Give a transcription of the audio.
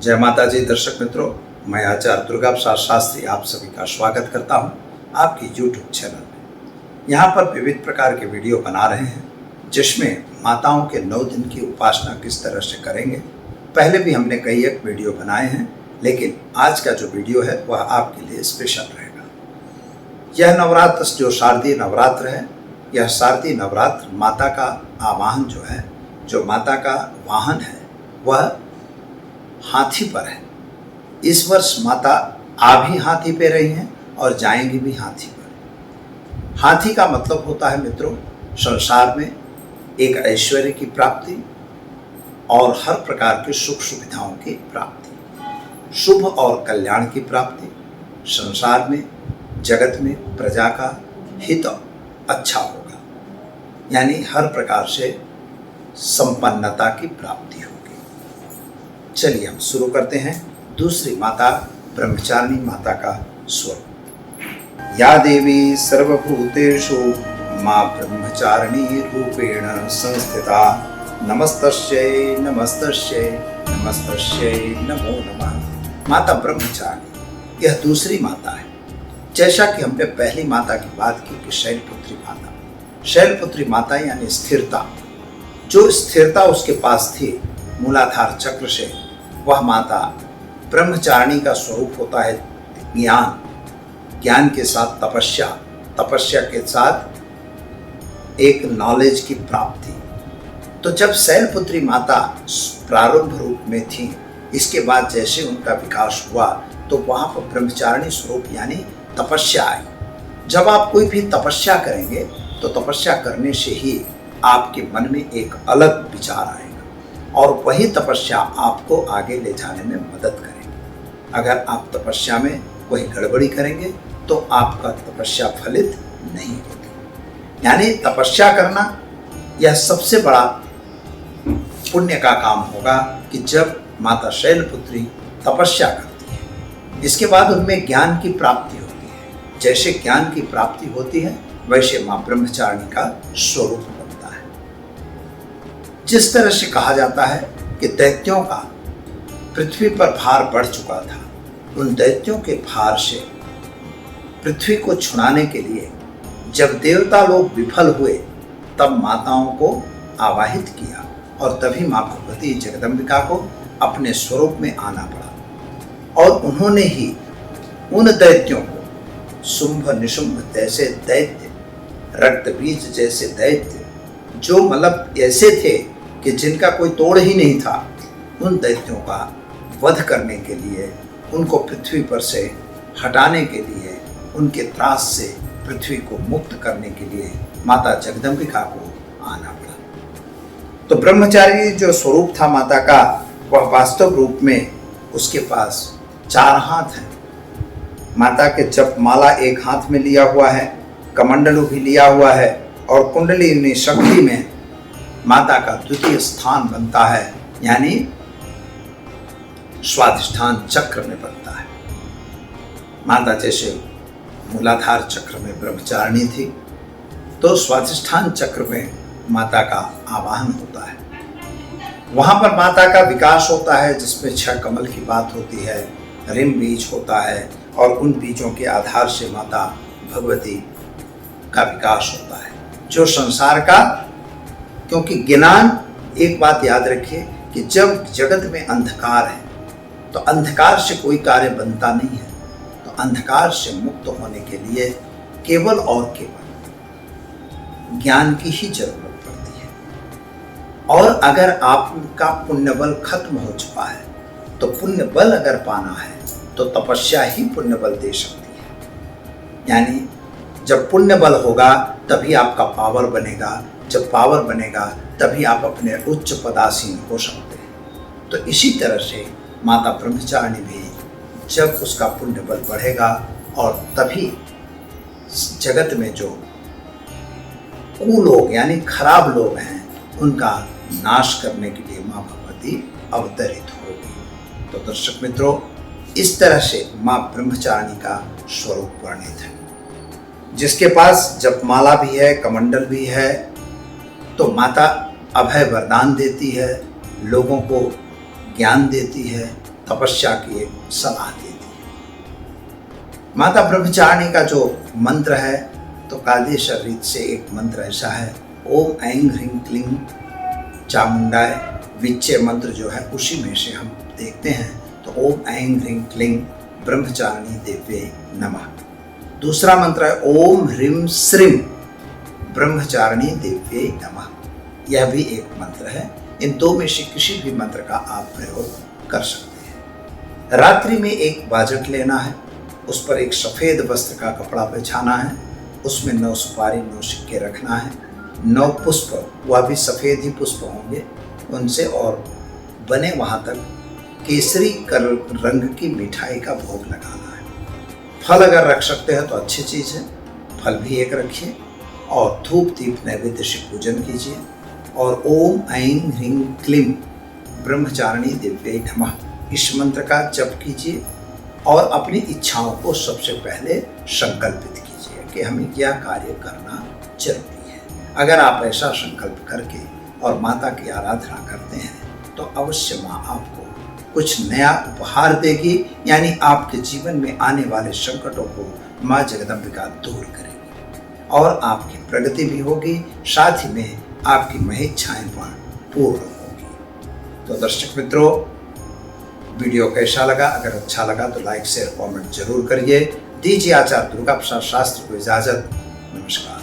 जय माता जी। दर्शक मित्रों, मैं आचार्य दुर्गा प्रसाद शास्त्री आप सभी का स्वागत करता हूं आपकी YouTube चैनल में। यहाँ पर विविध प्रकार के वीडियो बना रहे हैं जिसमें माताओं के 9 दिन की उपासना किस तरह से करेंगे। पहले भी हमने कई एक वीडियो बनाए हैं, लेकिन आज का जो वीडियो है वह आपके लिए स्पेशल रहेगा। यह नवरात्र जो शारदीय नवरात्र है, यह शारदीय नवरात्र माता का आवाहन जो है, जो माता का वाहन है वह हाथी पर है। इस वर्ष माता आ भी हाथी पे रही हैं और जाएंगी भी हाथी पर। हाथी का मतलब होता है मित्रों, संसार में एक ऐश्वर्य की प्राप्ति और हर प्रकार की सुख सुविधाओं की प्राप्ति, शुभ और कल्याण की प्राप्ति, संसार में जगत में प्रजा का हित अच्छा होगा, यानी हर प्रकार से संपन्नता की प्राप्ति होगी। चलिए हम शुरू करते हैं दूसरी माता ब्रह्मचारिणी माता का स्वरूप। या देवी सर्वभूतेषु मां ब्रह्मचारिणी रूपेण संस्थिता, नमस्तस्यै नमस्तस्यै नमस्तस्यै नमो नमः। माता ब्रह्मचारिणी यह दूसरी माता है। जैसा कि हमने पहली माता की बात की कि शैलपुत्री माता, शैलपुत्री माता यानी स्थिरता, जो स्थिरता उसके पास थी मूलाधार चक्र से, वह माता ब्रह्मचारिणी का स्वरूप होता है ज्ञान, ज्ञान के साथ तपस्या, तपस्या के साथ एक नॉलेज की प्राप्ति। तो जब शैलपुत्री माता प्रारंभ रूप में थी, इसके बाद जैसे उनका विकास हुआ तो वहाँ पर ब्रह्मचारिणी स्वरूप यानी तपस्या आई। जब आप कोई भी तपस्या करेंगे तो तपस्या करने से ही आपके मन में एक अलग विचार आएगा और वही तपस्या आपको आगे ले जाने में मदद करेगी। अगर आप तपस्या में कोई गड़बड़ी करेंगे तो आपका तपस्या फलित नहीं होगी। यानी तपस्या करना यह सबसे बड़ा पुण्य का काम होगा कि जब माता शैलपुत्री तपस्या करती है, इसके बाद उनमें ज्ञान की प्राप्ति होती है। जैसे ज्ञान की प्राप्ति होती है वैसे माँ ब्रह्मचारिणी का स्वरूप बनता है। जिस तरह से कहा जाता है कि दैत्यों का पृथ्वी पर भार बढ़ चुका था, उन दैत्यों के भार से पृथ्वी को छुड़ाने के लिए जब देवता लोग विफल हुए तब माताओं को आवाहित किया और तभी माँ भगवती जगदम्बिका को अपने स्वरूप में आना पड़ा। और उन्होंने ही उन दैत्यों को, शुंभ निशुंभ जैसे दैत्य, रक्त बीज जैसे दैत्य, जो मतलब ऐसे थे कि जिनका कोई तोड़ ही नहीं था, उन दैत्यों का वध करने के लिए, उनको पृथ्वी पर से हटाने के लिए, उनके त्रास से पृथ्वी को मुक्त करने के लिए माता जगदम्बिका को आना पड़ा। तो ब्रह्मचारी जो स्वरूप था माता का, वह वास्तव रूप में उसके पास 4 हाथ हैं। माता के जप माला एक हाथ में लिया हुआ है, कमंडलू भी लिया हुआ है और कुंडलिनी शक्ति में माता का द्वितीय स्थान बनता है, यानी स्वाधिष्ठान चक्र में बनता है। माता जैसे मूलाधार चक्र में ब्रह्मचारिणी थी, तो स्वाधिष्ठान चक्र में माता का आवाहन होता है। वहाँ पर माता का विकास होता है जिसमें 6 कमल की बात होती है, रिम बीज होता है और उन बीजों के आधार से माता भगवती का विकास होता है, जो संसार का, क्योंकि ज्ञान, एक बात याद रखिए कि जब जगत में अंधकार है तो अंधकार से कोई कार्य बनता नहीं है। तो अंधकार से मुक्त होने के लिए केवल और केवल ज्ञान की ही जरूरत पड़ती है। और अगर आपका पुण्य बल खत्म हो चुका है तो पुण्य बल अगर पाना है तो तपस्या ही पुण्य बल दे सकती है। यानी जब पुण्य बल होगा तभी आपका पावर बनेगा, जब पावर बनेगा तभी आप अपने उच्च पदासीन हो सकते हैं। तो इसी तरह से माता ब्रह्मचारिणी भी, जब उसका पुण्य बल बढ़ेगा और तभी जगत में जो कुलोग यानी खराब लोग हैं उनका नाश करने के लिए माँ भगवती अवतरित होगी। तो दर्शक मित्रों, इस तरह से माँ ब्रह्मचारिणी का स्वरूप वर्णित है। जिसके पास जपमाला भी है, कमंडल भी है, तो माता अभय वरदान देती है, लोगों को ज्ञान देती है, तपस्या की एक सलाह देती है। माता ब्रह्मचारिणी का जो मंत्र है तो कादेश्वर रीत से एक मंत्र ऐसा है, ओम ऐं ह्रीं क्लीं चामुंडाय विच्चे मंत्र जो है उसी में से हम देखते हैं। तो ओम ऐं ह्रीं क्लीं ब्रह्मचारिणी देव्ये नमः। दूसरा मंत्र है ओम ह्रीं श्रीं ब्रह्मचारिणी देव्ये नमः। यह भी एक मंत्र है। इन दो में से किसी भी मंत्र का आप प्रयोग कर सकते हैं। रात्रि में एक बाजट लेना है, उस पर एक सफ़ेद वस्त्र का कपड़ा बिछाना है, उसमें 9 सुपारी 9 सिक्के रखना है, 9 पुष्प, वह भी सफ़ेद ही पुष्प होंगे उनसे, और बने वहाँ तक केसरी रंग की मिठाई का भोग लगाना है। फल अगर रख सकते हैं तो अच्छी चीज़ है, फल भी एक रखिए और धूप दीप नैवेद्य से पूजन कीजिए और ओम ऐं ह्रीं क्लीं ब्रह्मचारिणी देव्ये नमः इस मंत्र का जप कीजिए और अपनी इच्छाओं को सबसे पहले संकल्पित कीजिए कि हमें क्या कार्य करना जरूरी है। अगर आप ऐसा संकल्प करके और माता की आराधना करते हैं तो अवश्य माँ आपको कुछ नया उपहार देगी, यानी आपके जीवन में आने वाले संकटों को माँ जगदम्बिका दूर करेगी और आपकी प्रगति भी होगी, साथ ही में आपकी महेच्छाएं पूर्ण होगी। तो दर्शक मित्रों, वीडियो कैसा लगा? अगर अच्छा लगा तो लाइक शेयर कमेंट जरूर करिए। दीजिए आचार्य दुर्गा प्रसाद शास्त्री को इजाजत। नमस्कार।